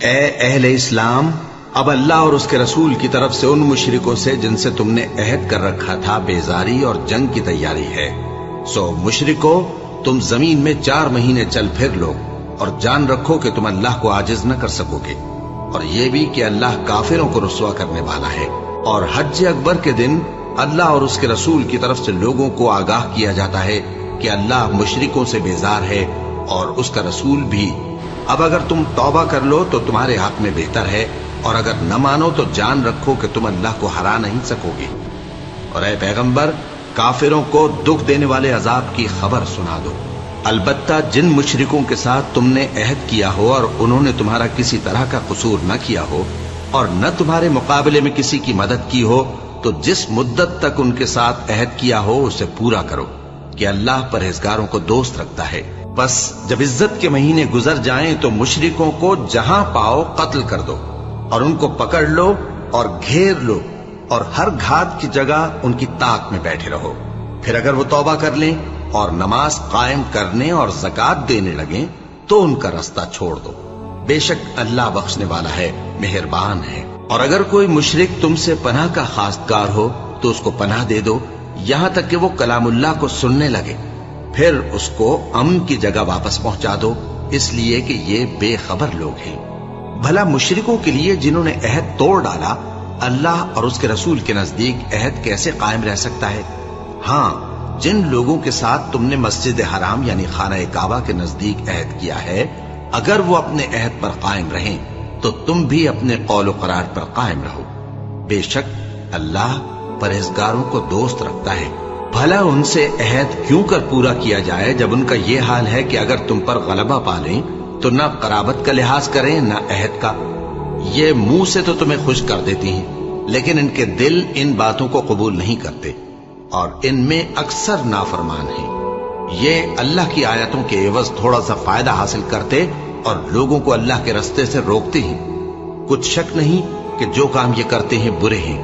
اے اہل اسلام، اب اللہ اور اس کے رسول کی طرف سے ان مشرکوں سے جن سے تم نے عہد کر رکھا تھا بیزاری اور جنگ کی تیاری ہے۔ سو مشرکو، تم زمین میں 4 مہینے چل پھر لو اور جان رکھو کہ تم اللہ کو عاجز نہ کر سکو گے، اور یہ بھی کہ اللہ کافروں کو رسوا کرنے والا ہے۔ اور حج اکبر کے دن اللہ اور اس کے رسول کی طرف سے لوگوں کو آگاہ کیا جاتا ہے کہ اللہ مشرکوں سے بیزار ہے اور اس کا رسول بھی۔ اب اگر تم توبہ کر لو تو تمہارے حق میں بہتر ہے، اور اگر نہ مانو تو جان رکھو کہ تم اللہ کو ہرا نہیں سکو گے۔ اور اے پیغمبر، کافروں کو دکھ دینے والے عذاب کی خبر سنا دو۔ البتہ جن مشرکوں کے ساتھ تم نے عہد کیا ہو اور انہوں نے تمہارا کسی طرح کا قصور نہ کیا ہو اور نہ تمہارے مقابلے میں کسی کی مدد کی ہو، تو جس مدت تک ان کے ساتھ عہد کیا ہو اسے پورا کرو، کہ اللہ پرہیزگاروں کو دوست رکھتا ہے۔ بس جب عزت کے مہینے گزر جائیں تو مشرکوں کو جہاں پاؤ قتل کر دو، اور ان کو پکڑ لو اور گھیر لو، اور ہر گھات کی جگہ ان کی طاق میں بیٹھے رہو۔ پھر اگر وہ توبہ کر لیں اور نماز قائم کرنے اور زکوٰۃ دینے لگیں تو ان کا رستہ چھوڑ دو، بے شک اللہ بخشنے والا ہے، مہربان ہے۔ اور اگر کوئی مشرک تم سے پناہ کا خواستگار ہو تو اس کو پناہ دے دو، یہاں تک کہ وہ کلام اللہ کو سننے لگے، پھر اس کو امن کی جگہ واپس پہنچا دو، اس لیے کہ یہ بے خبر لوگ ہیں۔ بھلا مشرکوں کے لیے جنہوں نے عہد توڑ ڈالا، اللہ اور اس کے رسول کے نزدیک عہد کیسے قائم رہ سکتا ہے؟ ہاں، جن لوگوں کے ساتھ تم نے مسجد حرام یعنی خانہ کعبہ کے نزدیک عہد کیا ہے، اگر وہ اپنے عہد پر قائم رہیں تو تم بھی اپنے قول و قرار پر قائم رہو، بے شک اللہ پرہیزگاروں کو دوست رکھتا ہے۔ بھلا ان سے عہد کیوں کر پورا کیا جائے جب ان کا یہ حال ہے کہ اگر تم پر غلبہ پالیں تو نہ قرابت کا لحاظ کریں نہ عہد کا۔ یہ منہ سے تو تمہیں خوش کر دیتی ہیں، لیکن ان کے دل ان باتوں کو قبول نہیں کرتے، اور ان میں اکثر نافرمان ہیں۔ یہ اللہ کی آیتوں کے عوض تھوڑا سا فائدہ حاصل کرتے اور لوگوں کو اللہ کے رستے سے روکتے ہیں۔ کچھ شک نہیں کہ جو کام یہ کرتے ہیں برے ہیں۔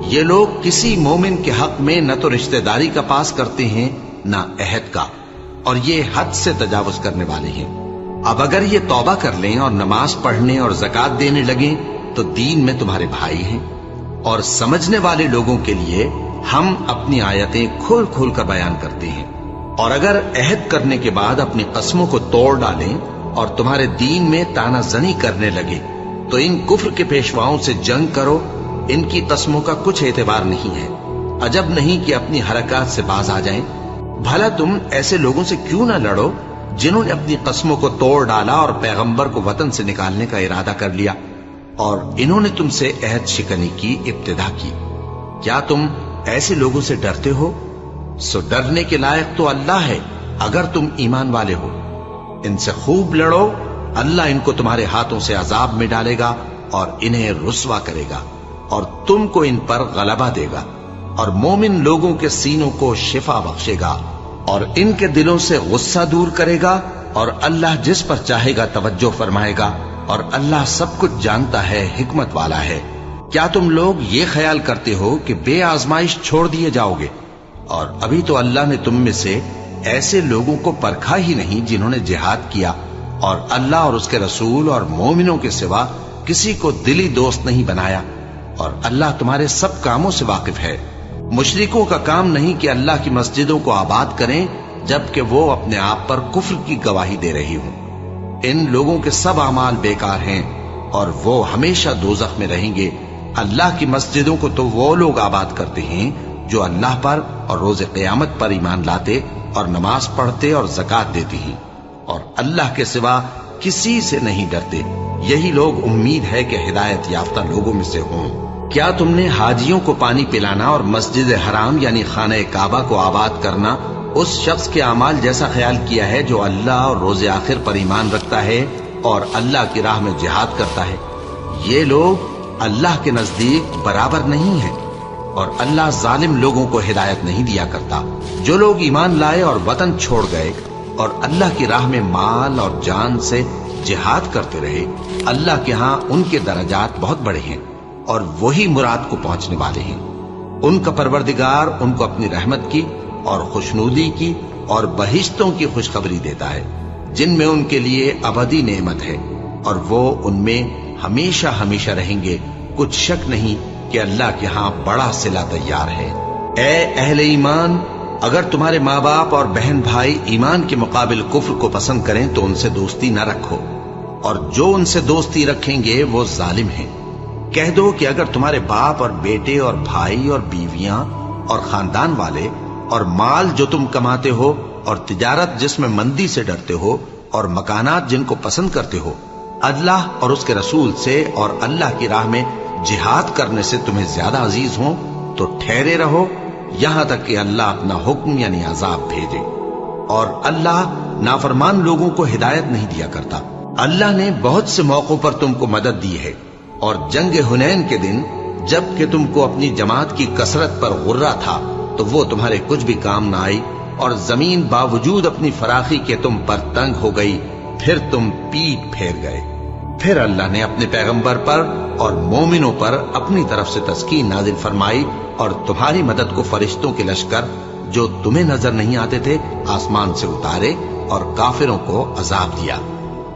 یہ لوگ کسی مومن کے حق میں نہ تو رشتہ داری کا پاس کرتے ہیں نہ عہد کا، اور یہ حد سے تجاوز کرنے والے ہیں۔ اب اگر یہ توبہ کر لیں اور نماز پڑھنے اور زکوٰۃ دینے لگیں تو دین میں تمہارے بھائی ہیں، اور سمجھنے والے لوگوں کے لیے ہم اپنی آیتیں کھول کھول کر بیان کرتے ہیں۔ اور اگر عہد کرنے کے بعد اپنی قسموں کو توڑ ڈالیں اور تمہارے دین میں تانا زنی کرنے لگے تو ان کفر کے پیشواؤں سے جنگ کرو، ان کی قسموں کا کچھ اعتبار نہیں ہے، عجب نہیں کہ اپنی حرکات سے باز آ جائیں۔ بھلا تم ایسے لوگوں سے کیوں نہ لڑو جنہوں نے اپنی قسموں کو توڑ ڈالا اور پیغمبر کو وطن سے نکالنے کا ارادہ کر لیا، اور انہوں نے تم سے عہد شکنی کی ابتدا کی۔ کیا تم ایسے لوگوں سے ڈرتے ہو؟ سو ڈرنے کے لائق تو اللہ ہے اگر تم ایمان والے ہو۔ ان سے خوب لڑو، اللہ ان کو تمہارے ہاتھوں سے عذاب میں ڈالے گا اور انہیں رسوا کرے گا، اور تم کو ان پر غلبہ دے گا، اور مومن لوگوں کے سینوں کو شفا بخشے گا، اور ان کے دلوں سے غصہ دور کرے گا، اور اللہ جس پر چاہے گا توجہ فرمائے گا، اور اللہ سب کچھ جانتا ہے، حکمت والا ہے۔ کیا تم لوگ یہ خیال کرتے ہو کہ بے آزمائش چھوڑ دیے جاؤ گے؟ اور ابھی تو اللہ نے تم میں سے ایسے لوگوں کو پرکھا ہی نہیں جنہوں نے جہاد کیا، اور اللہ اور اس کے رسول اور مومنوں کے سوا کسی کو دلی دوست نہیں بنایا، اور اللہ تمہارے سب کاموں سے واقف ہے۔ مشرکوں کا کام نہیں کہ اللہ کی مسجدوں کو آباد کریں جبکہ وہ اپنے آپ پر کفر کی گواہی دے رہی ہوں۔ ان لوگوں کے سب اعمال بیکار ہیں اور وہ ہمیشہ دوزخ میں رہیں گے۔ اللہ کی مسجدوں کو تو وہ لوگ آباد کرتے ہیں جو اللہ پر اور روز قیامت پر ایمان لاتے اور نماز پڑھتے اور زکوٰۃ دیتے ہیں، اور اللہ کے سوا کسی سے نہیں ڈرتے۔ یہی لوگ امید ہے کہ ہدایت یافتہ لوگوں میں سے ہوں۔ کیا تم نے حاجیوں کو پانی پلانا اور مسجد حرام یعنی خانہ کعبہ کو آباد کرنا اس شخص کے اعمال جیسا خیال کیا ہے جو اللہ اور روز آخر پر ایمان رکھتا ہے اور اللہ کی راہ میں جہاد کرتا ہے؟ یہ لوگ اللہ کے نزدیک برابر نہیں ہیں، اور اللہ ظالم لوگوں کو ہدایت نہیں دیا کرتا۔ جو لوگ ایمان لائے اور وطن چھوڑ گئے اور اللہ کی راہ میں مال اور جان سے جہاد کرتے رہے، اللہ کے ہاں ان کے درجات بہت بڑے ہیں، اور وہی مراد کو پہنچنے والے ہیں۔ ان کا پروردگار ان کو اپنی رحمت کی اور خوشنودی کی اور بہشتوں کی خوشخبری دیتا ہے جن میں ان کے لیے ابدی نعمت ہے، اور وہ ان میں ہمیشہ ہمیشہ رہیں گے. کچھ شک نہیں کہ اللہ کے ہاں بڑا صلہ تیار ہے. اے اہل ایمان، اگر تمہارے ماں باپ اور بہن بھائی ایمان کے مقابل کفر کو پسند کریں تو ان سے دوستی نہ رکھو، اور جو ان سے دوستی رکھیں گے وہ ظالم ہیں. کہہ دو کہ اگر تمہارے باپ اور بیٹے اور بھائی اور بیویاں اور خاندان والے اور مال جو تم کماتے ہو اور تجارت جس میں مندی سے ڈرتے ہو اور مکانات جن کو پسند کرتے ہو اللہ اور اس کے رسول سے اور اللہ کی راہ میں جہاد کرنے سے تمہیں زیادہ عزیز ہوں تو ٹھہرے رہو یہاں تک کہ اللہ اپنا حکم یعنی عذاب بھیجے. اور اللہ نافرمان لوگوں کو ہدایت نہیں دیا کرتا. اللہ نے بہت سے موقعوں پر تم کو مدد دی ہے، اور جنگ حنین کے دن جب کہ تم کو اپنی جماعت کی کثرت پر غرہ تھا تو وہ تمہارے کچھ بھی کام نہ آئی، اور زمین باوجود اپنی فراخی کے تم پر تنگ ہو گئی، پھر تم پیٹ پھیر گئے. پھر اللہ نے اپنے پیغمبر پر اور مومنوں پر اپنی طرف سے تسکین نازل فرمائی، اور تمہاری مدد کو فرشتوں کے لشکر جو تمہیں نظر نہیں آتے تھے آسمان سے اتارے اور کافروں کو عذاب دیا.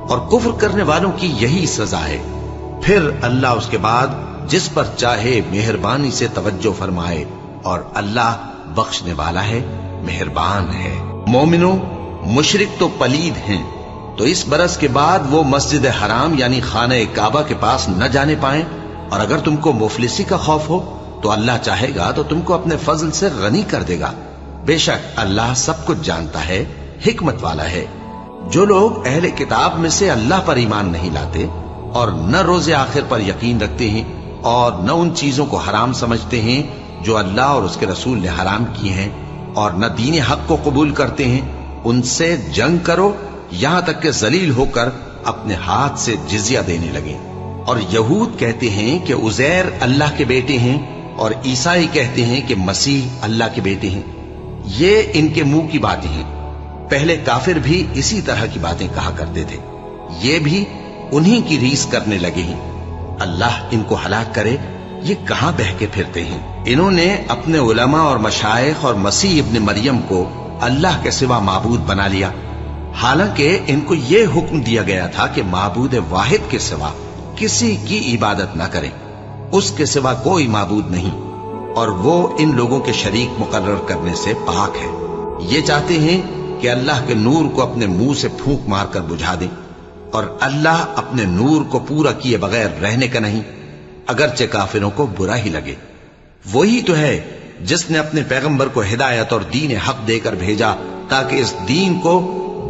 اور کفر کرنے والوں کی یہی سزا ہے. پھر اللہ اس کے بعد جس پر چاہے مہربانی سے توجہ فرمائے، اور اللہ بخشنے والا ہے، مہربان ہے. مومنوں، مشرک تو پلید ہیں، تو اس برس کے بعد وہ مسجد حرام یعنی خانہ کعبہ کے پاس نہ جانے پائیں. اور اگر تم کو مفلسی کا خوف ہو تو اللہ چاہے گا تو تم کو اپنے فضل سے غنی کر دے گا. بے شک اللہ سب کچھ جانتا ہے، حکمت والا ہے. جو لوگ اہل کتاب میں سے اللہ پر ایمان نہیں لاتے اور نہ روز آخر پر یقین رکھتے ہیں اور نہ ان چیزوں کو حرام سمجھتے ہیں جو اللہ اور اس کے رسول نے حرام کی ہیں، اور نہ دین حق کو قبول کرتے ہیں، ان سے جنگ کرو یہاں تک کہ ذلیل ہو کر اپنے ہاتھ سے جزیہ دینے لگیں. اور یہود کہتے ہیں کہ عزیر اللہ کے بیٹے ہیں، اور عیسائی کہتے ہیں کہ مسیح اللہ کے بیٹے ہیں. یہ ان کے منہ کی باتیں ہیں. پہلے کافر بھی اسی طرح کی باتیں کہا کرتے تھے، یہ بھی انہی کی ریس کرنے لگے ہیں. اللہ ان کو ہلاک کرے، یہ کہاں بہ کے پھرتے ہیں. انہوں نے اپنے علماء اور مشائخ اور مسیح ابن مریم کو اللہ کے سوا معبود بنا لیا، حالانکہ ان کو یہ حکم دیا گیا تھا کہ معبود واحد کے سوا کسی کی عبادت نہ کریں، اس کے سوا کوئی معبود نہیں، اور وہ ان لوگوں کے شریک مقرر کرنے سے پاک ہے. یہ چاہتے ہیں کہ اللہ کے نور کو اپنے منہ سے پھونک مار کر بجھا دیں، اور اللہ اپنے نور کو پورا کیے بغیر رہنے کا نہیں، اگرچہ کافروں کو برا ہی لگے. وہی تو ہے جس نے اپنے پیغمبر کو ہدایت اور دین حق دے کر بھیجا تاکہ اس دین کو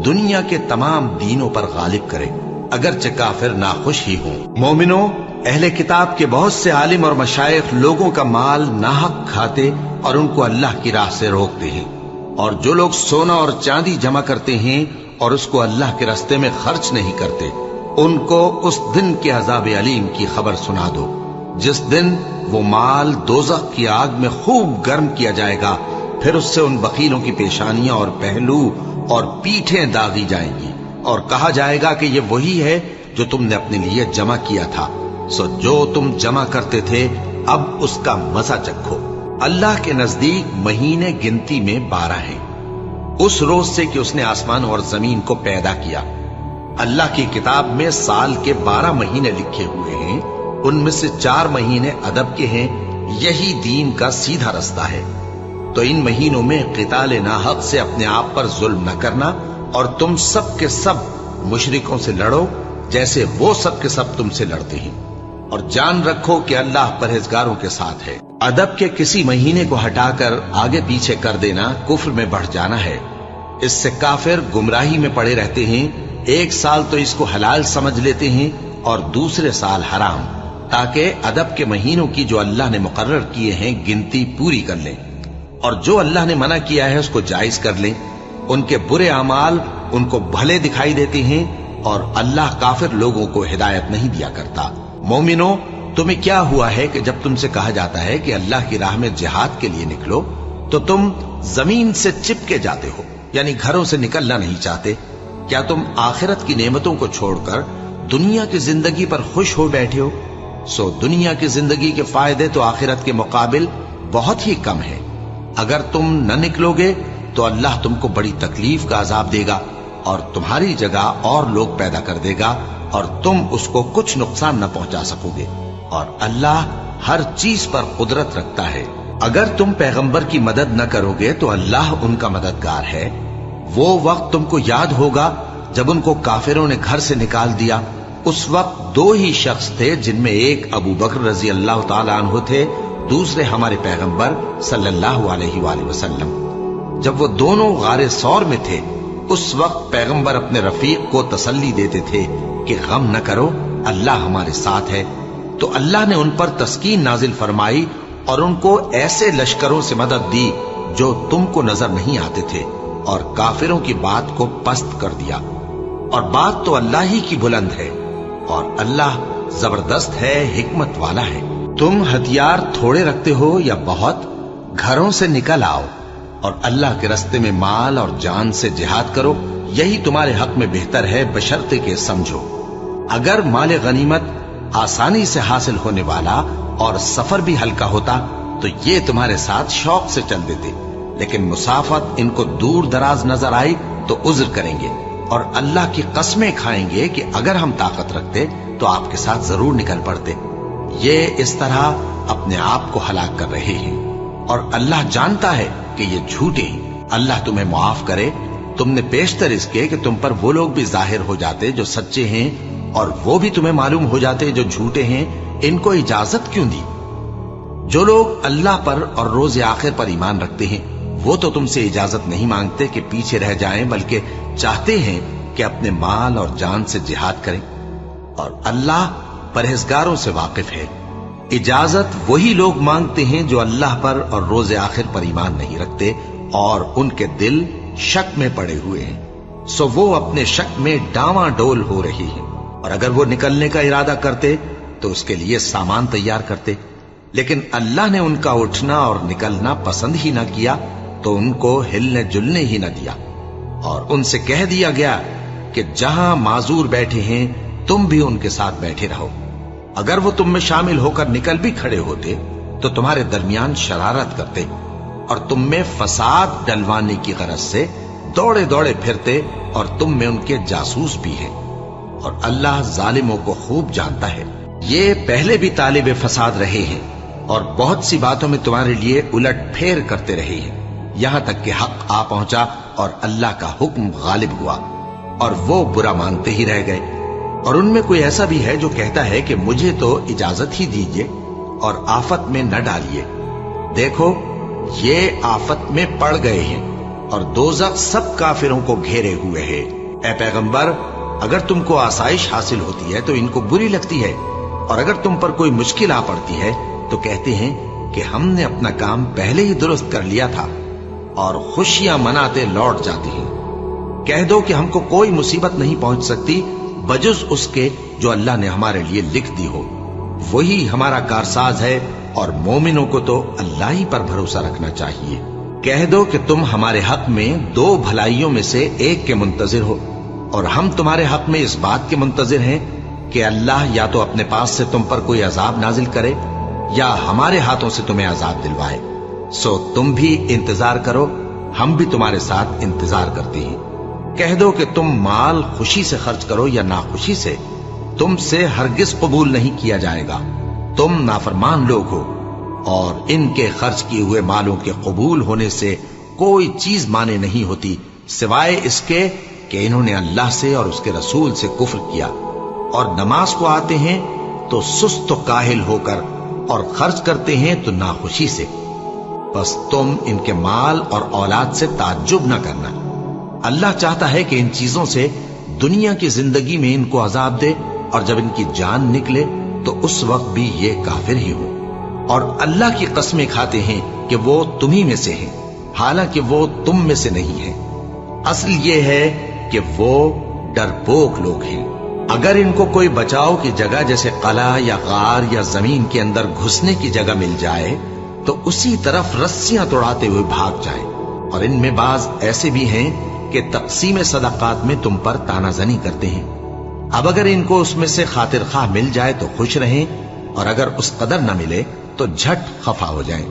دنیا کے تمام دینوں پر غالب کرے، اگرچہ کافر ناخوش ہی ہوں. مومنوں، اہل کتاب کے بہت سے عالم اور مشائخ لوگوں کا مال ناحق کھاتے اور ان کو اللہ کی راہ سے روکتے ہیں. اور جو لوگ سونا اور چاندی جمع کرتے ہیں اور اس کو اللہ کے راستے میں خرچ نہیں کرتے، ان کو اس دن کے عذاب علیم کی خبر سنا دو، جس دن وہ مال دوزخ کی آگ میں خوب گرم کیا جائے گا، پھر اس سے ان بخیلوں کی پیشانیاں اور پہلو اور پیٹھیں داغی جائیں گی، اور کہا جائے گا کہ یہ وہی ہے جو تم نے اپنے لیے جمع کیا تھا، سو جو تم جمع کرتے تھے اب اس کا مزہ چکھو. اللہ کے نزدیک مہینے گنتی میں 12 ہیں، اس روز سے کہ اس نے آسمان اور زمین کو پیدا کیا. اللہ کی کتاب میں سال کے 12 مہینے لکھے ہوئے ہیں، ان میں سے 4 مہینے ادب کے ہیں. یہی دین کا سیدھا رستہ ہے. تو ان مہینوں میں قتال ناحق سے اپنے آپ پر ظلم نہ کرنا، اور تم سب کے سب مشرکوں سے لڑو جیسے وہ سب کے سب تم سے لڑتے ہیں، اور جان رکھو کہ اللہ پرہیزگاروں کے ساتھ ہے. ادب کے کسی مہینے کو ہٹا کر آگے پیچھے کر دینا کفر میں بڑھ جانا ہے. اس سے کافر گمراہی میں پڑے رہتے ہیں. ایک سال تو اس کو حلال سمجھ لیتے ہیں اور دوسرے سال حرام، تاکہ ادب کے مہینوں کی جو اللہ نے مقرر کیے ہیں گنتی پوری کر لیں، اور جو اللہ نے منع کیا ہے اس کو جائز کر لیں. ان کے برے اعمال ان کو بھلے دکھائی دیتے ہیں، اور اللہ کافر لوگوں کو ہدایت نہیں دیا کرتا. مومنوں، تمہیں کیا ہوا ہے کہ جب تم سے کہا جاتا ہے کہ اللہ کی راہ میں جہاد کے لیے نکلو تو تم زمین سے چپکے جاتے ہو، یعنی گھروں سے نکلنا نہیں چاہتے؟ کیا تم آخرت کی نعمتوں کو چھوڑ کر دنیا کی زندگی پر خوش ہو بیٹھے ہو؟ سو دنیا کی زندگی کے فائدے تو آخرت کے مقابل بہت ہی کم ہے. اگر تم نہ نکلو گے تو اللہ تم کو بڑی تکلیف کا عذاب دے گا، اور تمہاری جگہ اور لوگ پیدا کر دے گا، اور تم اس کو کچھ نقصان نہ پہنچا سکوگے، اور اللہ ہر چیز پر قدرت رکھتا ہے۔ اگر تم پیغمبر کی مدد نہ کرو گے تو اللہ ان کا مددگار ہے۔ وہ وقت تم کو یاد ہوگا جب ان کو کافروں نے گھر سے نکال دیا۔ اس وقت دو ہی شخص تھے، جن میں ایک ابو بکر رضی اللہ تعالی عنہ تھے، دوسرے ہمارے پیغمبر صلی اللہ علیہ وآلہ وسلم۔ جب وہ دونوں غار ثور میں تھے، اس وقت پیغمبر اپنے رفیق کو تسلی دیتے تھے کہ غم نہ کرو، اللہ ہمارے ساتھ ہے۔ تو اللہ نے ان پر تسکین نازل فرمائی اور ان کو ایسے لشکروں سے مدد دی جو تم کو نظر نہیں آتے تھے، اور کافروں کی بات کو پست کر دیا۔ اور بات تو اللہ ہی کی بلند ہے، اور اللہ زبردست ہے، حکمت والا ہے۔ تم ہتھیار تھوڑے رکھتے ہو یا بہت، گھروں سے نکل آؤ اور اللہ کے راستے میں مال اور جان سے جہاد کرو، یہی تمہارے حق میں بہتر ہے، بشرطے کہ سمجھو۔ اگر مال غنیمت آسانی سے حاصل ہونے والا اور سفر بھی ہلکا ہوتا تو یہ تمہارے ساتھ شوق سے چل دیتے، لیکن مسافت ان کو دور دراز نظر آئی تو عذر کریں گے، اور اللہ کی قسمیں کھائیں گے کہ اگر ہم طاقت رکھتے تو آپ کے ساتھ ضرور نکل پڑتے۔ یہ اس طرح اپنے آپ کو ہلاک کر رہے ہیں، اور اللہ جانتا ہے کہ یہ جھوٹے ہیں۔ اللہ تمہیں معاف کرے، تم نے پیشتر اس کے کہ تم پر وہ لوگ بھی ظاہر ہو جاتے جو سچے ہیں، اور وہ بھی تمہیں معلوم ہو جاتے جو جھوٹے ہیں۔ ان کو اجازت کیوں دی؟ جو لوگ اللہ پر اور روز آخر پر ایمان رکھتے ہیں وہ تو تم سے اجازت نہیں مانگتے کہ پیچھے رہ جائیں، بلکہ چاہتے ہیں کہ اپنے مال اور جان سے جہاد کریں، اور اللہ پرہیزگاروں سے واقف ہے۔ اجازت وہی لوگ مانگتے ہیں جو اللہ پر اور روز آخر پر ایمان نہیں رکھتے اور ان کے دل شک میں پڑے ہوئے ہیں، سو وہ اپنے شک میں ڈاواں ڈول ہو رہی ہیں۔ اور اگر وہ نکلنے کا ارادہ کرتے تو اس کے لیے سامان تیار کرتے، لیکن اللہ نے ان کا اٹھنا اور نکلنا پسند ہی نہ کیا تو ان کو ہلنے جلنے ہی نہ دیا، اور ان سے کہہ دیا گیا کہ جہاں معذور بیٹھے ہیں تم بھی ان کے ساتھ بیٹھے رہو۔ اگر وہ تم میں شامل ہو کر نکل بھی کھڑے ہوتے تو تمہارے درمیان شرارت کرتے اور تم میں فساد ڈلوانے کی غرض سے دوڑے دوڑے پھرتے، اور تم میں ان کے جاسوس بھی ہیں، اور اللہ ظالموں کو خوب جانتا ہے۔ یہ پہلے بھی طالب فساد رہے ہیں اور بہت سی باتوں میں تمہارے لیے الٹ پھیر کرتے رہے ہیں، یہاں تک کہ حق آ پہنچا اور اللہ کا حکم غالب ہوا، اور وہ برا مانتے ہی رہ گئے۔ اور ان میں کوئی ایسا بھی ہے جو کہتا ہے کہ مجھے تو اجازت ہی دیجیے اور آفت میں نہ ڈالیے۔ دیکھو یہ آفت میں پڑ گئے ہیں، اور دوزخ سب کافروں کو گھیرے ہوئے ہے۔ اے پیغمبر، اگر تم کو آسائش حاصل ہوتی ہے تو ان کو بری لگتی ہے، اور اگر تم پر کوئی مشکل آ پڑتی ہے تو کہتے ہیں کہ ہم نے اپنا کام پہلے ہی درست کر لیا تھا، اور خوشیاں مناتے لوٹ جاتی ہیں۔ کہہ دو کہ ہم کو کوئی مصیبت نہیں پہنچ سکتی بجز اس کے جو اللہ نے ہمارے لیے لکھ دی ہو، وہی ہمارا کارساز ہے، اور مومنوں کو تو اللہ ہی پر بھروسہ رکھنا چاہیے۔ کہہ دو کہ تم ہمارے حق میں دو بھلائیوں میں سے ایک کے منتظر ہو، اور ہم تمہارے حق میں اس بات کے منتظر ہیں کہ اللہ یا تو اپنے پاس سے تم پر کوئی عذاب نازل کرے یا ہمارے ہاتھوں سے تمہیں عذاب دلوائے، سو تم بھی انتظار کرو، ہم بھی تمہارے ساتھ انتظار کرتے ہیں۔ کہہ دو کہ تم مال خوشی سے خرچ کرو یا ناخوشی سے، تم سے ہرگز قبول نہیں کیا جائے گا، تم نافرمان لوگ ہو، اور ان کے خرچ کیے ہوئے مالوں کے قبول ہونے سے کوئی چیز مانے نہیں ہوتی سوائے اس کے کہ انہوں نے اللہ سے اور اس کے رسول سے کفر کیا، اور نماز کو آتے ہیں تو سست و کاہل ہو کر، اور خرچ کرتے ہیں تو ناخوشی سے۔ بس تم ان کے مال اور اولاد سے تعجب نہ کرنا، اللہ چاہتا ہے کہ ان چیزوں سے دنیا کی زندگی میں ان کو عذاب دے، اور جب ان کی جان نکلے تو اس وقت بھی یہ کافر ہی ہو، اور اللہ کی قسمیں کھاتے ہیں کہ وہ تمہی میں سے ہیں، حالانکہ وہ تم میں سے نہیں ہیں۔ اصل یہ ہے کہ وہ ڈرپوک لوگ ہیں۔ اگر ان کو کوئی بچاؤ کی جگہ جیسے قلعہ یا غار یا زمین کے اندر گھسنے کی جگہ مل جائے تو اسی طرف رسیاں توڑاتے ہوئے بھاگ جائیں، اور ان میں بعض ایسے بھی ہیں کہ تقسیم صدقات میں تم پر تانا زنی کرتے ہیں۔ اب اگر ان کو اس میں سے خاطر خواہ مل جائے تو خوش رہیں، اور اگر اس قدر نہ ملے تو جھٹ خفا ہو جائیں۔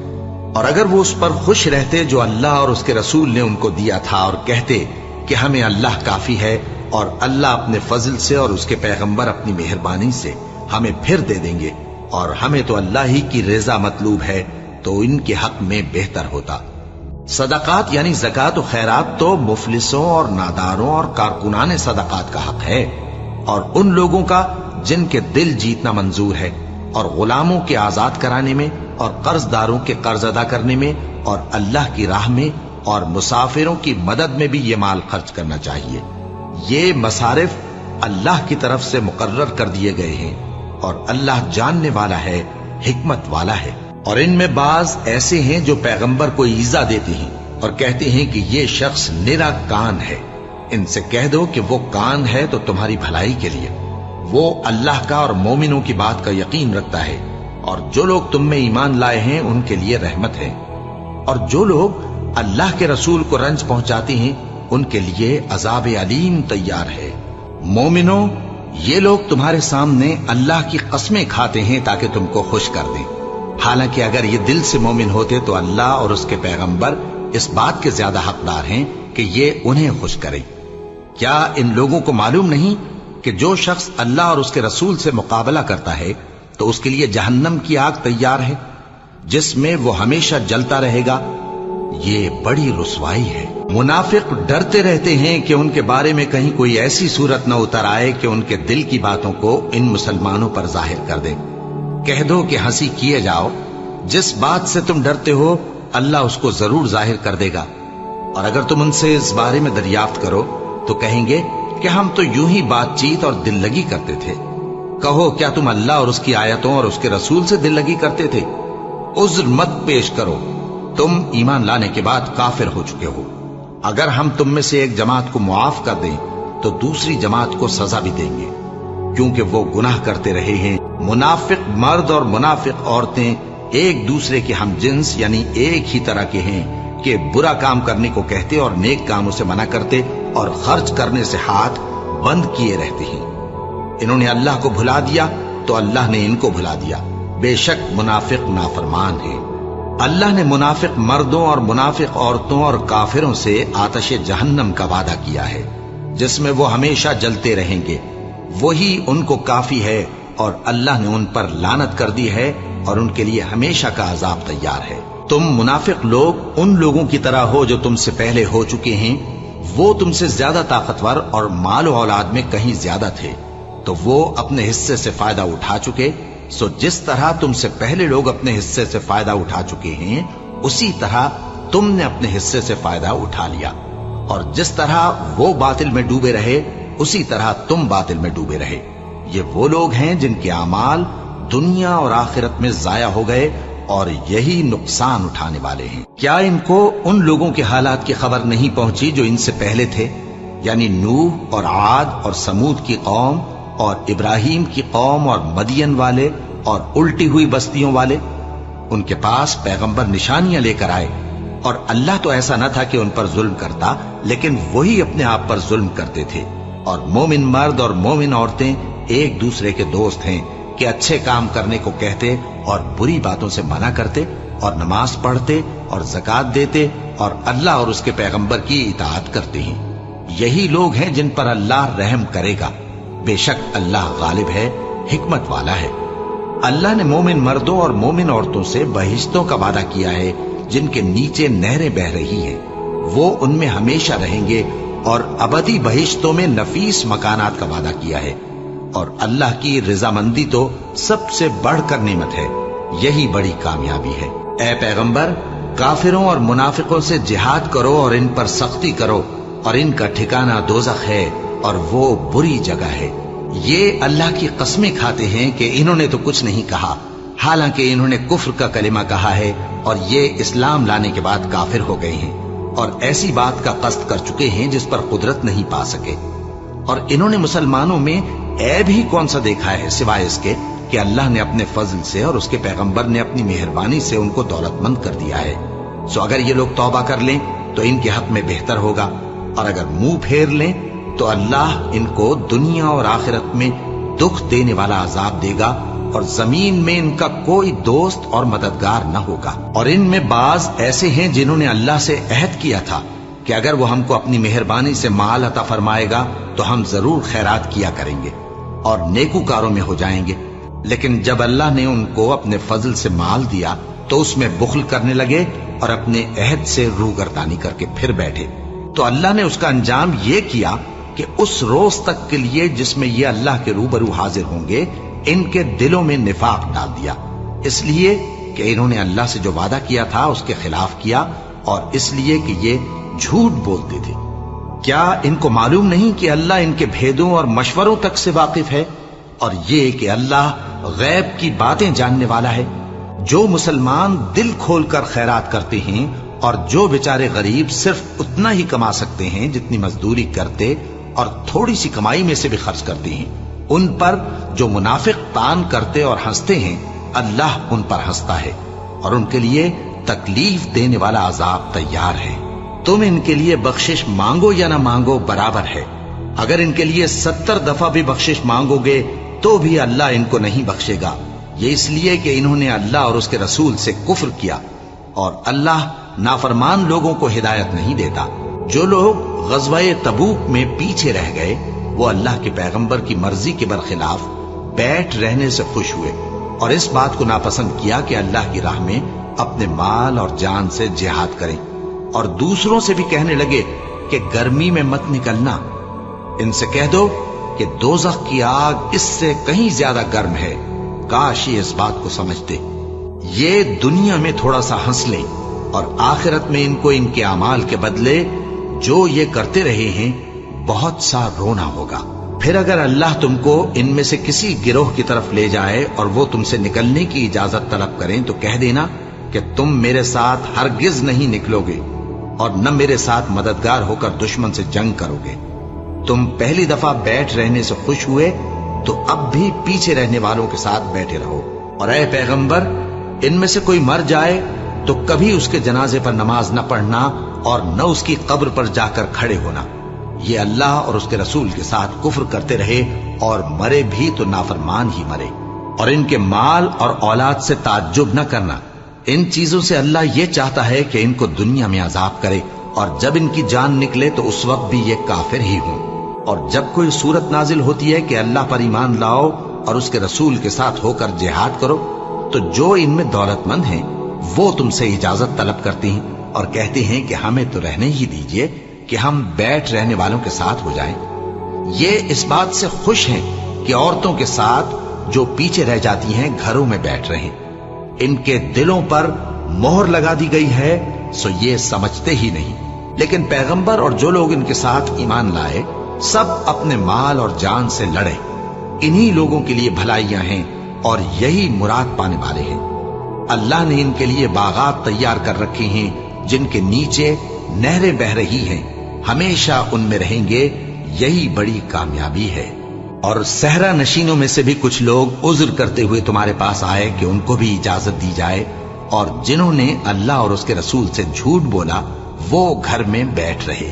اور اگر وہ اس پر خوش رہتے جو اللہ اور اس کے رسول نے ان کو دیا تھا، اور کہتے کہ ہمیں اللہ کافی ہے اور اللہ اپنے فضل سے اور اس کے پیغمبر اپنی مہربانی سے ہمیں پھر دے دیں گے، اور ہمیں تو اللہ ہی کی رضا مطلوب ہے، تو ان کے حق میں بہتر ہوتا۔ صدقات یعنی زکوٰۃ و خیرات تو مفلسوں اور ناداروں اور کارکنان صدقات کا حق ہے، اور ان لوگوں کا جن کے دل جیتنا منظور ہے، اور غلاموں کے آزاد کرانے میں، اور قرض داروں کے قرض ادا کرنے میں، اور اللہ کی راہ میں، اور مسافروں کی مدد میں بھی یہ مال خرچ کرنا چاہیے۔ یہ مصارف اللہ کی طرف سے مقرر کر دیے گئے ہیں، اور اللہ جاننے والا ہے، حکمت والا ہے۔ اور ان میں بعض ایسے ہیں جو پیغمبر کو ایذا دیتے ہیں اور کہتے ہیں کہ یہ شخص نرا کان ہے۔ ان سے کہہ دو کہ وہ کان ہے تو تمہاری بھلائی کے لیے، وہ اللہ کا اور مومنوں کی بات کا یقین رکھتا ہے، اور جو لوگ تم میں ایمان لائے ہیں ان کے لیے رحمت ہے، اور جو لوگ اللہ کے رسول کو رنج پہنچاتے ہیں ان کے لیے عذاب علیم تیار ہے۔ مومنوں، یہ لوگ تمہارے سامنے اللہ کی قسمیں کھاتے ہیں تاکہ تم کو خوش کر دیں، حالانکہ اگر یہ دل سے مومن ہوتے تو اللہ اور اس کے پیغمبر اس بات کے زیادہ حقدار ہیں کہ یہ انہیں خوش کرے۔ کیا ان لوگوں کو معلوم نہیں کہ جو شخص اللہ اور اس کے رسول سے مقابلہ کرتا ہے تو اس کے لیے جہنم کی آگ تیار ہے، جس میں وہ ہمیشہ جلتا رہے گا؟ یہ بڑی رسوائی ہے۔ منافق ڈرتے رہتے ہیں کہ ان کے بارے میں کہیں کوئی ایسی صورت نہ اتر آئے کہ ان کے دل کی باتوں کو ان مسلمانوں پر ظاہر کر دے۔ کہہ دو کہ ہنسی کیے جاؤ، جس بات سے تم ڈرتے ہو اللہ اس کو ضرور ظاہر کر دے گا، اور اگر تم ان سے اس بارے میں دریافت کرو تو کہیں گے کہ ہم تو یوں ہی بات چیت اور دل لگی کرتے تھے۔ کہو کیا تم اللہ اور اس کی آیتوں اور اس کے رسول سے دل لگی کرتے تھے؟ عذر مت پیش کرو، تم ایمان لانے کے بعد کافر ہو چکے ہو۔ اگر ہم تم میں سے ایک جماعت کو معاف کر دیں تو دوسری جماعت کو سزا بھی دیں گے، کیونکہ وہ گناہ کرتے رہے ہیں۔ منافق مرد اور منافق عورتیں ایک دوسرے کے ہم جنس یعنی ایک ہی طرح کے ہیں کہ برا کام کرنے کو کہتے اور نیک کاموں سے منع کرتے اور خرچ کرنے سے ہاتھ بند کیے رہتے ہیں۔ انہوں نے اللہ کو بھلا دیا تو اللہ نے ان کو بھلا دیا، بے شک منافق نافرمان ہیں۔ اللہ نے منافق مردوں اور منافق عورتوں اور کافروں سے آتش جہنم کا وعدہ کیا ہے، جس میں وہ ہمیشہ جلتے رہیں گے، وہی ان کو کافی ہے، اور اللہ نے ان پر لعنت کر دی ہے اور ان کے لیے ہمیشہ کا عذاب تیار ہے۔ تم منافق لوگ ان لوگوں کی طرح ہو جو تم سے پہلے ہو چکے ہیں، وہ تم سے زیادہ طاقتور اور مال و اولاد میں کہیں زیادہ تھے، تو وہ اپنے حصے سے فائدہ اٹھا چکے، سو جس طرح تم سے پہلے لوگ اپنے حصے سے فائدہ اٹھا چکے ہیں اسی طرح تم نے اپنے حصے سے فائدہ اٹھا لیا، اور جس طرح وہ باطل میں ڈوبے رہے اسی طرح تم باطل میں ڈوبے رہے۔ یہ وہ لوگ ہیں جن کے اعمال دنیا اور آخرت میں ضائع ہو گئے اور یہی نقصان اٹھانے والے ہیں۔ کیا ان کو ان لوگوں کے حالات کی خبر نہیں پہنچی جو ان سے پہلے تھے، یعنی نوح اور عاد اور سمود کی قوم اور ابراہیم کی قوم اور مدین والے اور الٹی ہوئی بستیوں والے؟ ان کے پاس پیغمبر نشانیاں لے کر آئے، اور اللہ تو ایسا نہ تھا کہ ان پر ظلم کرتا، لیکن وہی اپنے آپ پر ظلم کرتے تھے۔ اور مومن مرد اور مومن عورتیں ایک دوسرے کے دوست ہیں کہ اچھے کام کرنے کو کہتے اور بری باتوں سے منع کرتے، اور نماز پڑھتے اور زکوٰۃ دیتے اور اللہ اور اس کے پیغمبر کی اطاعت کرتے ہیں۔ یہی لوگ ہیں جن پر اللہ رحم کرے گا، بے شک اللہ غالب ہے، حکمت والا ہے۔ اللہ نے مومن مردوں اور مومن عورتوں سے بہشتوں کا وعدہ کیا ہے جن کے نیچے نہریں بہ رہی ہیں، وہ ان میں ہمیشہ رہیں گے، اور ابدی بہشتوں میں نفیس مکانات کا وعدہ کیا ہے۔ اور اللہ کی رضامندی تو سب سے بڑھ کر نعمت ہے، یہی بڑی کامیابی ہے۔ اے پیغمبر، کافروں اور منافقوں سے جہاد کرو اور ان پر سختی کرو، اور ان کا ٹھکانہ دوزخ ہے اور وہ بری جگہ ہے۔ یہ اللہ کی قسمیں کھاتے ہیں کہ انہوں نے تو کچھ نہیں کہا، حالانکہ انہوں نے کفر کا کلمہ کہا ہے اور یہ اسلام لانے کے بعد کافر ہو گئے ہیں، اور ایسی بات کا قصد کر چکے ہیں جس پر قدرت نہیں پا سکے۔ اور انہوں نے مسلمانوں میں عیب ہی کون سا دیکھا ہے سوائے اس کے کہ اللہ نے اپنے فضل سے اور اس کے پیغمبر نے اپنی مہربانی سے ان کو دولت مند کر دیا ہے۔ سو اگر یہ لوگ توبہ کر لیں تو ان کے حق میں بہتر ہوگا، اور اگر منہ پھیر لیں تو اللہ ان کو دنیا اور آخرت میں دکھ دینے والا عذاب دے گا، اور زمین میں ان کا کوئی دوست اور مددگار نہ ہوگا۔ اور ان میں بعض ایسے ہیں جنہوں نے اللہ سے عہد کیا تھا کہ اگر وہ ہم کو اپنی مہربانی سے مال عطا فرمائے گا تو ہم ضرور خیرات کیا کریں گے اور نیکوکاروں میں ہو جائیں گے۔ لیکن جب اللہ نے ان کو اپنے فضل سے مال دیا تو اس میں بخل کرنے لگے اور اپنے عہد سے روگردانی کر کے پھر بیٹھے، تو اللہ نے اس کا انجام یہ کیا کہ اس روز تک کے لیے جس میں یہ اللہ کے روبرو حاضر ہوں گے ان کے دلوں میں نفاق ڈال دیا، اس لیے کہ انہوں نے اللہ سے جو وعدہ کیا تھا اس کے خلاف کیا، اور اس لیے کہ یہ جھوٹ بولتے تھے۔ کیا ان کو معلوم نہیں کہ اللہ ان کے بھیدوں اور مشوروں تک سے واقف ہے، اور یہ کہ اللہ غیب کی باتیں جاننے والا ہے؟ جو مسلمان دل کھول کر خیرات کرتے ہیں اور جو بیچارے غریب صرف اتنا ہی کما سکتے ہیں جتنی مزدوری کرتے اور تھوڑی سی کمائی میں سے بھی خرچ کرتے ہیں، ان پر جو منافق تان کرتے اور ہنستے ہیں اللہ ان پر ہنستا ہے اور ان کے لیے تکلیف دینے والا عذاب تیار ہے۔ تم ان کے لیے بخشش مانگو یا نہ مانگو برابر ہے، اگر ان کے لیے 70 دفعہ بھی بخشش مانگو گے تو بھی اللہ ان کو نہیں بخشے گا، یہ اس لیے کہ انہوں نے اللہ اور اس کے رسول سے کفر کیا، اور اللہ نافرمان لوگوں کو ہدایت نہیں دیتا۔ جو لوگ غزوہ تبوک میں پیچھے رہ گئے وہ اللہ کے پیغمبر کی مرضی کے برخلاف بیٹھ رہنے سے خوش ہوئے اور اس بات کو ناپسند کیا کہ اللہ کی راہ میں اپنے مال اور جان سے جہاد کریں، اور دوسروں سے بھی کہنے لگے کہ گرمی میں مت نکلنا، ان سے کہہ دو کہ دوزخ کی آگ اس سے کہیں زیادہ گرم ہے، کاش یہ اس بات کو سمجھتے۔ یہ دنیا میں تھوڑا سا ہنس لیں اور آخرت میں ان کو ان کے اعمال کے بدلے جو یہ کرتے رہے ہیں بہت سا رونا ہوگا۔ پھر اگر اللہ تم کو ان میں سے کسی گروہ کی طرف لے جائے اور وہ تم سے نکلنے کی اجازت طلب کریں تو کہہ دینا کہ تم میرے ساتھ ہرگز نہیں نکلو گے اور نہ میرے ساتھ مددگار ہو کر دشمن سے جنگ کرو گے۔ تم پہلی دفعہ بیٹھ رہنے سے خوش ہوئے تو اب بھی پیچھے رہنے والوں کے ساتھ بیٹھے رہو، اور اے پیغمبر ان میں سے کوئی مر جائے تو کبھی اس کے جنازے پر نماز نہ پڑھنا اور نہ اس کی قبر پر جا کر کھڑے ہونا۔ یہ اللہ اور اس کے رسول کے ساتھ کفر کرتے رہے اور مرے بھی تو نافرمان ہی مرے۔ اور ان کے مال اور اولاد سے تعجب نہ کرنا، ان چیزوں سے اللہ یہ چاہتا ہے کہ ان کو دنیا میں عذاب کرے، اور جب ان کی جان نکلے تو اس وقت بھی یہ کافر ہی ہوں۔ اور جب کوئی صورت نازل ہوتی ہے کہ اللہ پر ایمان لاؤ اور اس کے رسول کے ساتھ ہو کر جہاد کرو، تو جو ان میں دولت مند ہیں وہ تم سے اجازت طلب کرتے ہیں اور کہتے ہیں کہ ہمیں تو رہنے ہی دیجئے کہ ہم بیٹھ رہنے والوں کے ساتھ ہو جائیں۔ یہ اس بات سے خوش ہیں کہ عورتوں کے ساتھ جو پیچھے رہ جاتی ہیں گھروں میں بیٹھ رہیں، ان کے دلوں پر مہر لگا دی گئی ہے سو یہ سمجھتے ہی نہیں۔ لیکن پیغمبر اور جو لوگ ان کے ساتھ ایمان لائے سب اپنے مال اور جان سے لڑے، انہی لوگوں کے لیے بھلائیاں ہیں اور یہی مراد پانے والے ہیں۔ اللہ نے ان کے لیے باغات تیار کر رکھے ہیں جن کے نیچے نہریں بہ رہی ہیں، ہمیشہ ان میں رہیں گے، یہی بڑی کامیابی ہے۔ اور صحرا نشینوں میں سے بھی کچھ لوگ عذر کرتے ہوئے تمہارے پاس آئے کہ ان کو بھی اجازت دی جائے، اور جنہوں نے اللہ اور اس کے رسول سے جھوٹ بولا وہ گھر میں بیٹھ رہے۔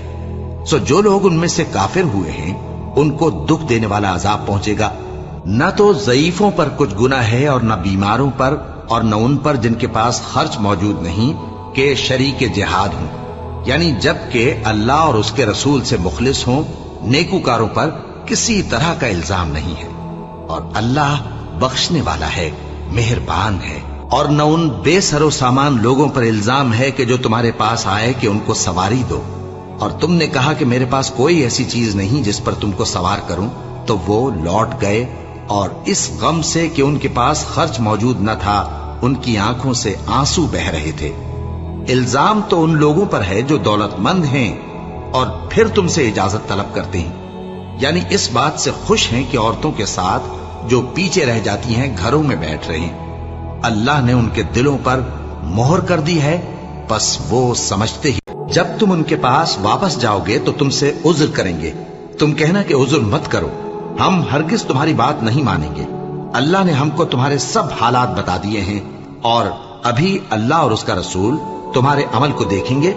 سو جو لوگ ان میں سے کافر ہوئے ہیں ان کو دکھ دینے والا عذاب پہنچے گا، نہ تو ضعیفوں پر کچھ گناہ ہے اور نہ بیماروں پر اور نہ ان پر جن کے پاس خرچ موجود نہیں کہ شریک جہاد ہوں، یعنی جب کہ اللہ اور اس کے رسول سے مخلص ہوں، نیکوکاروں پر کسی طرح کا الزام نہیں ہے، اور اللہ بخشنے والا ہے، مہربان ہے۔ اور نہ ان بے سر و سامان لوگوں پر الزام ہے کہ جو تمہارے پاس آئے کہ ان کو سواری دو، اور تم نے کہا کہ میرے پاس کوئی ایسی چیز نہیں جس پر تم کو سوار کروں، تو وہ لوٹ گئے، اور اس غم سے کہ ان کے پاس خرچ موجود نہ تھا ان کی آنکھوں سے آنسو بہ رہے تھے۔ الزام تو ان لوگوں پر ہے جو دولت مند ہیں اور پھر تم سے اجازت طلب کرتے ہیں، یعنی اس بات سے خوش ہیں کہ عورتوں کے ساتھ جو پیچھے رہ جاتی ہیں گھروں میں بیٹھ رہے ہیں۔ اللہ نے ان کے دلوں پر مہر کر دی ہے، بس وہ سمجھتے ہی۔ جب تم ان کے پاس واپس جاؤ گے تو تم سے عذر کریں گے، تم کہنا کہ عذر مت کرو، ہم ہرگز تمہاری بات نہیں مانیں گے۔ اللہ نے ہم کو تمہارے سب حالات بتا دیے ہیں، اور ابھی اللہ اور اس کا رسول تمہارے عمل کو دیکھیں گے،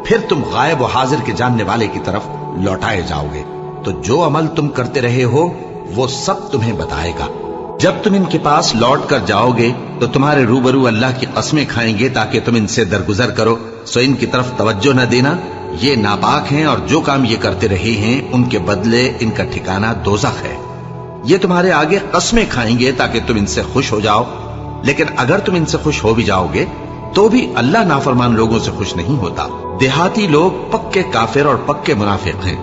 پھر تم غائب و حاضر کے جاننے والے کی طرف لوٹائے جاؤ گے، تو جو عمل تم کرتے رہے ہو وہ سب تمہیں بتائے گا۔ جب تم ان کے پاس لوٹ کر جاؤ گے تو تمہارے روبرو اللہ کی قسمیں کھائیں گے تاکہ تم ان سے درگزر کرو، سو ان کی طرف توجہ نہ دینا، یہ ناپاک ہیں اور جو کام یہ کرتے رہے ہیں ان کے بدلے ان کا ٹھکانہ دوزخ ہے۔ یہ تمہارے آگے قسمیں کھائیں گے تاکہ تم ان سے خوش ہو جاؤ، لیکن اگر تم ان سے خوش ہو بھی جاؤ گے تو بھی اللہ نافرمان لوگوں سے خوش نہیں ہوتا۔ دیہاتی لوگ پکے کافر اور پکے منافق ہیں،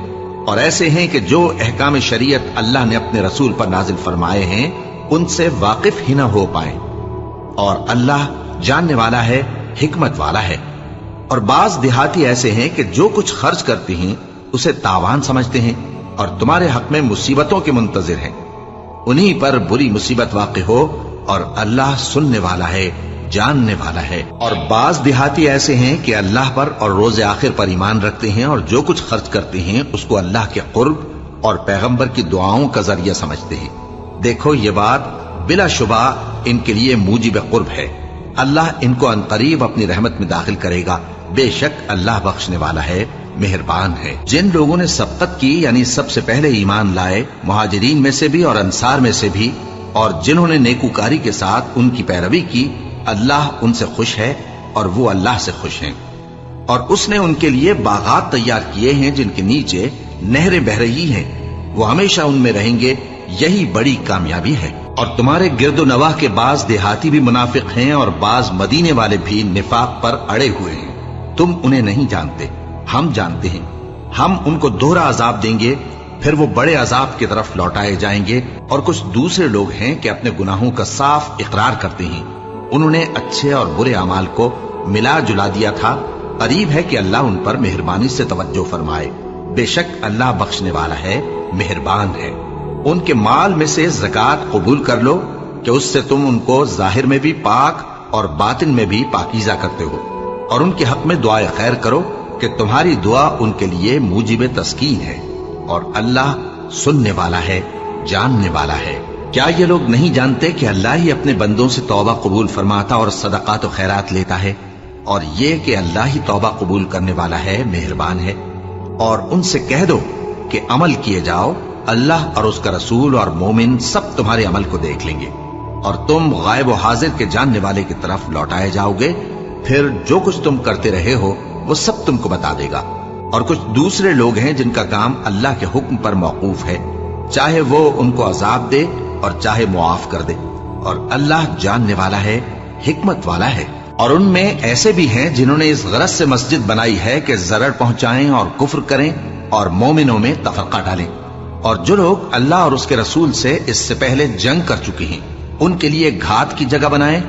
اور ایسے ہیں کہ جو احکام شریعت اللہ نے اپنے رسول پر نازل فرمائے ہیں ان سے واقف ہی نہ ہو پائیں، اور اللہ جاننے والا ہے، حکمت والا ہے۔ اور بعض دیہاتی ایسے ہیں کہ جو کچھ خرچ کرتے ہیں اسے تاوان سمجھتے ہیں اور تمہارے حق میں مصیبتوں کے منتظر ہیں، انہی پر بری مصیبت واقع ہو، اور اللہ سننے والا ہے، جاننے والا ہے۔ اور بعض دیہاتی ایسے ہیں کہ اللہ پر اور روز آخر پر ایمان رکھتے ہیں اور جو کچھ خرچ کرتے ہیں اس کو اللہ کے قرب اور پیغمبر کی دعاؤں کا ذریعہ سمجھتے ہیں۔ دیکھو یہ بات بلا شبہ ان کے لیے موجب قرب ہے، اللہ ان کو عنقریب اپنی رحمت میں داخل کرے گا، بے شک اللہ بخشنے والا ہے، مہربان ہے۔ جن لوگوں نے سبقت کی یعنی سب سے پہلے ایمان لائے، مہاجرین میں سے بھی اور انصار میں سے بھی، اور جنہوں نے نیکوکاری کے ساتھ ان کی پیروی کی، اللہ ان سے خوش ہے اور وہ اللہ سے خوش ہیں۔ اور اس نے ان کے لیے باغات تیار کیے ہیں جن کے نیچے نہریں بہ رہی ہیں، وہ ہمیشہ ان میں رہیں گے، یہی بڑی کامیابی ہے۔ اور تمہارے گرد و نواح کے بعض دیہاتی بھی منافق ہیں اور بعض مدینے والے بھی نفاق پر اڑے ہوئے ہیں، تم انہیں نہیں جانتے، ہم جانتے ہیں۔ ہم ان کو دوہرا عذاب دیں گے، پھر وہ بڑے عذاب کی طرف لوٹائے جائیں گے۔ اور کچھ دوسرے لوگ ہیں کہ اپنے گناہوں کا صاف اقرار کرتے ہیں، انہوں نے اچھے اور برے اعمال کو ملا جلا دیا تھا، قریب ہے کہ اللہ ان پر مہربانی سے توجہ فرمائے، بے شک اللہ بخشنے والا ہے، مہربان ہے۔ ان کے مال میں سے زکوٰۃ قبول کر لو کہ اس سے تم ان کو ظاہر میں بھی پاک اور باطن میں بھی پاکیزہ کرتے ہو، اور ان کے حق میں دعائے خیر کرو کہ تمہاری دعا ان کے لیے موجب تسکین ہے، اور اللہ سننے والا ہے، جاننے والا ہے۔ کیا یہ لوگ نہیں جانتے کہ اللہ ہی اپنے بندوں سے توبہ قبول فرماتا اور صدقات و خیرات لیتا ہے، اور یہ کہ اللہ ہی توبہ قبول کرنے والا ہے، مہربان ہے۔ اور ان سے کہہ دو کہ عمل کیے جاؤ، اللہ اور اس کا رسول اور مومن سب تمہارے عمل کو دیکھ لیں گے، اور تم غائب و حاضر کے جاننے والے کی طرف لوٹائے جاؤ گے، پھر جو کچھ تم کرتے رہے ہو وہ سب تم کو بتا دے گا۔ اور کچھ دوسرے لوگ ہیں جن کا کام اللہ کے حکم پر موقوف ہے، چاہے وہ ان کو عذاب دے اور چاہے معاف کر دے، اور اللہ جاننے والا ہے، حکمت والا ہے۔ اور ان میں ایسے بھی ہیں جنہوں نے اس غرض سے مسجد بنائی ہے کہ ضرر پہنچائیں اور کفر کریں اور مومنوں میں تفرقہ ڈالیں، اور جو لوگ اللہ اور اس کے رسول سے اس سے پہلے جنگ کر چکے ہیں ان کے لیے گھات کی جگہ بنائیں،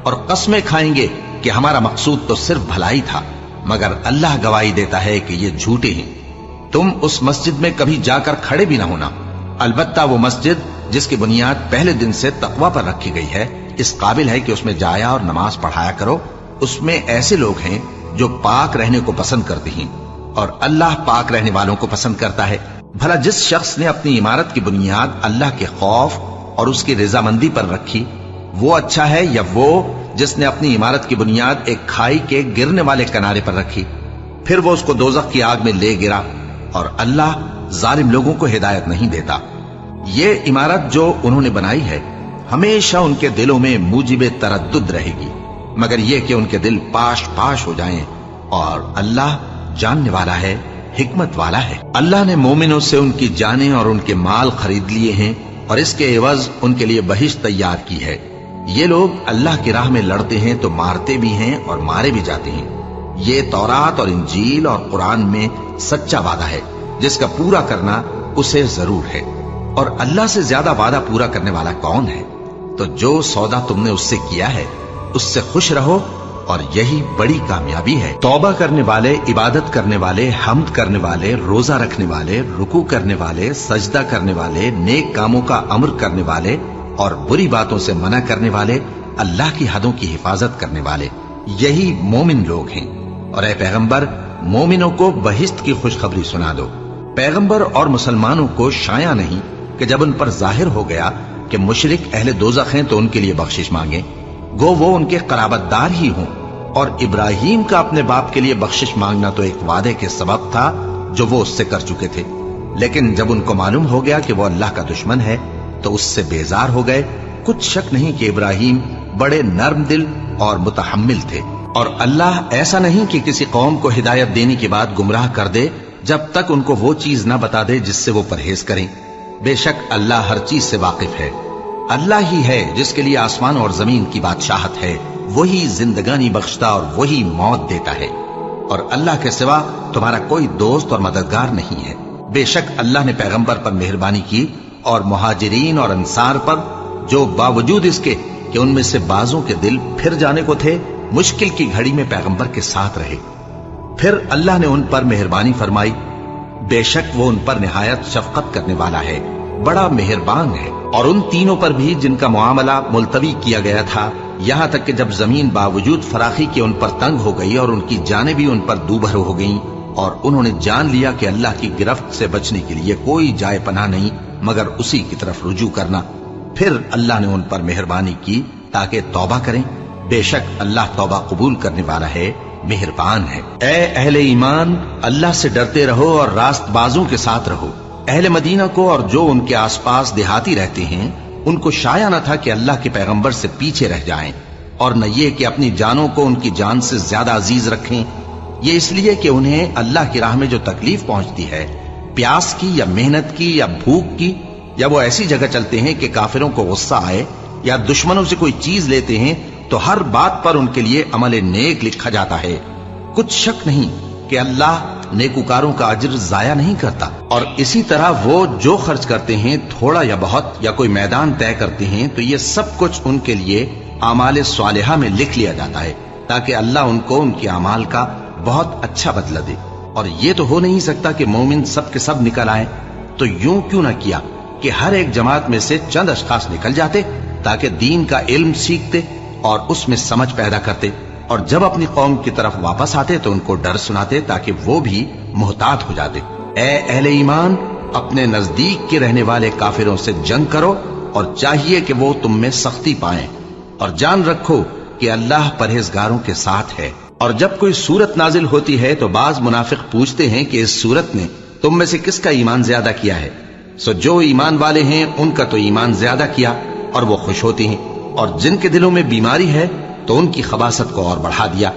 اور قسمیں کھائیں گے کہ ہمارا مقصود تو صرف بھلائی تھا، مگر اللہ گواہی دیتا ہے کہ یہ جھوٹے ہیں۔ تم اس مسجد میں کبھی جا کر کھڑے بھی نہ ہونا، البتہ وہ مسجد جس کی بنیاد پہلے دن سے تقوی پر رکھی گئی ہے اس قابل ہے کہ اس میں جایا اور نماز پڑھایا کرو۔ اس میں ایسے لوگ ہیں جو پاک رہنے کو پسند کرتے ہیں، اور اللہ پاک رہنے والوں کو پسند کرتا ہے۔ بھلا جس شخص نے اپنی عمارت کی بنیاد اللہ کے خوف اور اس کی رضامندی پر رکھی وہ اچھا ہے، یا وہ جس نے اپنی عمارت کی بنیاد ایک کھائی کے گرنے والے کنارے پر رکھی، پھر وہ اس کو دوزخ کی آگ میں لے گرا، اور اللہ ظالم لوگوں کو ہدایت نہیں دیتا۔ یہ عمارت جو انہوں نے بنائی ہے ہمیشہ ان کے دلوں میں موجب تردد رہے گی، مگر یہ کہ ان کے دل پاش پاش ہو جائیں، اور اللہ جاننے والا ہے، حکمت والا ہے۔ اللہ نے مومنوں سے ان کی جانیں اور ان کے مال خرید لیے ہیں، اور اس کے عوض ان کے لیے بہشت تیار کی ہے۔ یہ لوگ اللہ کی راہ میں لڑتے ہیں تو مارتے بھی ہیں اور مارے بھی جاتے ہیں۔ یہ تورات اور انجیل اور قرآن میں سچا وعدہ ہے جس کا پورا کرنا اسے ضرور ہے، اور اللہ سے زیادہ وعدہ پورا کرنے والا کون ہے؟ تو جو سودا تم نے اس سے کیا ہے اس سے خوش رہو، اور یہی بڑی کامیابی ہے۔ توبہ کرنے والے، عبادت کرنے والے، حمد کرنے والے، روزہ رکھنے والے، رکوع کرنے والے، سجدہ کرنے والے، نیک کاموں کا امر کرنے والے اور بری باتوں سے منع کرنے والے، اللہ کی حدوں کی حفاظت کرنے والے، یہی مومن لوگ ہیں۔ اور اے پیغمبر، مومنوں کو بہشت کی خوشخبری سنا دو۔ پیغمبر اور مسلمانوں کو شایع نہیں کہ جب ان پر ظاہر ہو گیا کہ مشرک اہل دوزخ ہیں تو ان کے لیے بخشش مانگیں، گو وہ ان کے قرابت دار ہی ہوں۔ اور ابراہیم کا اپنے باپ کے لیے بخشش مانگنا تو ایک وعدے کے سبب تھا جو وہ اس سے کر چکے تھے، لیکن جب ان کو معلوم ہو گیا کہ وہ اللہ کا دشمن ہے تو اس سے بیزار ہو گئے۔ کچھ شک نہیں کہ ابراہیم بڑے نرم دل اور متحمل تھے۔ اور اللہ ایسا نہیں کہ کسی قوم کو ہدایت دینے کے بعد گمراہ کر دے جب تک ان کو وہ چیز نہ بتا دے جس سے وہ پرہیز کریں۔ بے شک اللہ ہر چیز سے واقف ہے۔ اللہ ہی ہے جس کے لیے آسمان اور زمین کی بادشاہت ہے، وہی زندگانی بخشتا اور وہی موت دیتا ہے، اور اللہ کے سوا تمہارا کوئی دوست اور مددگار نہیں ہے۔ بے شک اللہ نے پیغمبر پر مہربانی کی اور مہاجرین اور انصار پر، جو باوجود اس کے کہ ان میں سے بعضوں کے دل پھر جانے کو تھے، مشکل کی گھڑی میں پیغمبر کے ساتھ رہے۔ پھر اللہ نے ان پر مہربانی فرمائی، بے شک وہ ان پر نہایت شفقت کرنے والا ہے، بڑا مہربان ہے۔ اور ان تینوں پر بھی جن کا معاملہ ملتوی کیا گیا تھا، یہاں تک کہ جب زمین باوجود فراخی کے ان پر تنگ ہو گئی اور ان کی جانیں بھی ان پر دوبھر ہو گئیں، اور انہوں نے جان لیا کہ اللہ کی گرفت سے بچنے کے لیے کوئی جائے پناہ نہیں مگر اسی کی طرف رجوع کرنا، پھر اللہ نے ان پر مہربانی کی تاکہ توبہ کریں۔ بے شک اللہ توبہ قبول کرنے والا ہے، مہربان ہے۔ اے اہل ایمان، اللہ سے ڈرتے رہو اور راست بازوں کے ساتھ رہو۔ اہل مدینہ کو اور جو ان کے آس پاس دیہاتی رہتے ہیں، ان کو شایع نہ تھا کہ اللہ کے پیغمبر سے پیچھے رہ جائیں، اور نہ یہ کہ اپنی جانوں کو ان کی جان سے زیادہ عزیز رکھیں۔ یہ اس لیے کہ انہیں اللہ کی راہ میں جو تکلیف پہنچتی ہے، پیاس کی یا محنت کی یا بھوک کی، یا وہ ایسی جگہ چلتے ہیں کہ کافروں کو غصہ آئے، یا دشمنوں سے کوئی چیز لیتے ہیں، تو ہر بات پر ان کے لیے عمل نیک لکھا جاتا ہے۔ کچھ شک نہیں کہ اللہ نیکوکاروں کا اجر ضائع نہیں کرتا۔ اور اسی طرح وہ جو خرچ کرتے ہیں، تھوڑا یا بہت، یا کوئی میدان طے کرتے ہیں، تو یہ سب کچھ ان کے لیے اعمال صالحہ میں لکھ لیا جاتا ہے، تاکہ اللہ ان کو ان کے اعمال کا بہت اچھا بدلہ دے۔ اور یہ تو ہو نہیں سکتا کہ مومن سب کے سب نکل آئیں، تو یوں کیوں نہ کیا کہ ہر ایک جماعت میں سے چند اشخاص نکل جاتے تاکہ دین کا علم سیکھتے اور اس میں سمجھ پیدا کرتے، اور جب اپنی قوم کی طرف واپس آتے تو ان کو ڈر سناتے تاکہ وہ بھی محتاط ہو جاتے۔ اے اہل ایمان، اپنے نزدیک کے رہنے والے کافروں سے جنگ کرو، اور چاہیے کہ وہ تم میں سختی پائیں، اور جان رکھو کہ اللہ پرہیزگاروں کے ساتھ ہے۔ اور جب کوئی سورت نازل ہوتی ہے تو بعض منافق پوچھتے ہیں کہ اس سورت نے تم میں سے کس کا ایمان زیادہ کیا ہے؟ سو جو ایمان والے ہیں ان کا تو ایمان زیادہ کیا، اور وہ خوش ہوتے ہیں، اور جن کے دلوں میں بیماری ہے تو ان کی خباثت کو اور بڑھا دیا،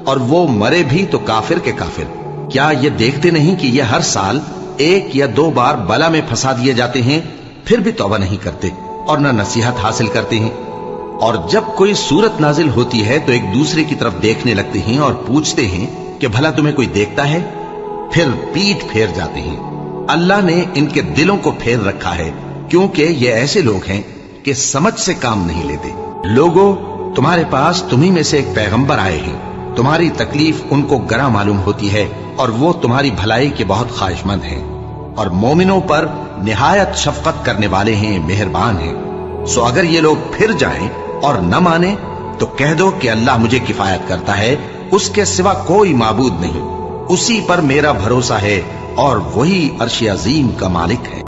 اور وہ مرے بھی تو کافر کے کافر۔ کیا یہ دیکھتے نہیں کہ یہ ہر سال ایک یا دو بار بلا میں پھنسا دیے جاتے ہیں، پھر بھی توبہ نہیں کرتے اور نہ نصیحت حاصل کرتے ہیں؟ اور جب کوئی سورت نازل ہوتی ہے تو ایک دوسرے کی طرف دیکھنے لگتے ہیں اور پوچھتے ہیں کہ بھلا تمہیں کوئی دیکھتا ہے؟ پھر پیٹ پھیر جاتے ہیں۔ اللہ نے ان کے دلوں کو پھیر رکھا ہے، کیونکہ یہ ایسے لوگ ہیں کہ سمجھ سے کام نہیں لیتے۔ لوگوں، تمہارے پاس تمہیں میں سے ایک پیغمبر آئے ہیں، تمہاری تکلیف ان کو گراں معلوم ہوتی ہے، اور وہ تمہاری بھلائی کے بہت خواہش مند ہیں، اور مومنوں پر نہایت شفقت کرنے والے ہیں، مہربان ہیں۔ سو اگر یہ لوگ پھر جائیں اور نہ مانے تو کہہ دو کہ اللہ مجھے کفایت کرتا ہے، اس کے سوا کوئی معبود نہیں، اسی پر میرا بھروسہ ہے، اور وہی عرش عظیم کا مالک ہے۔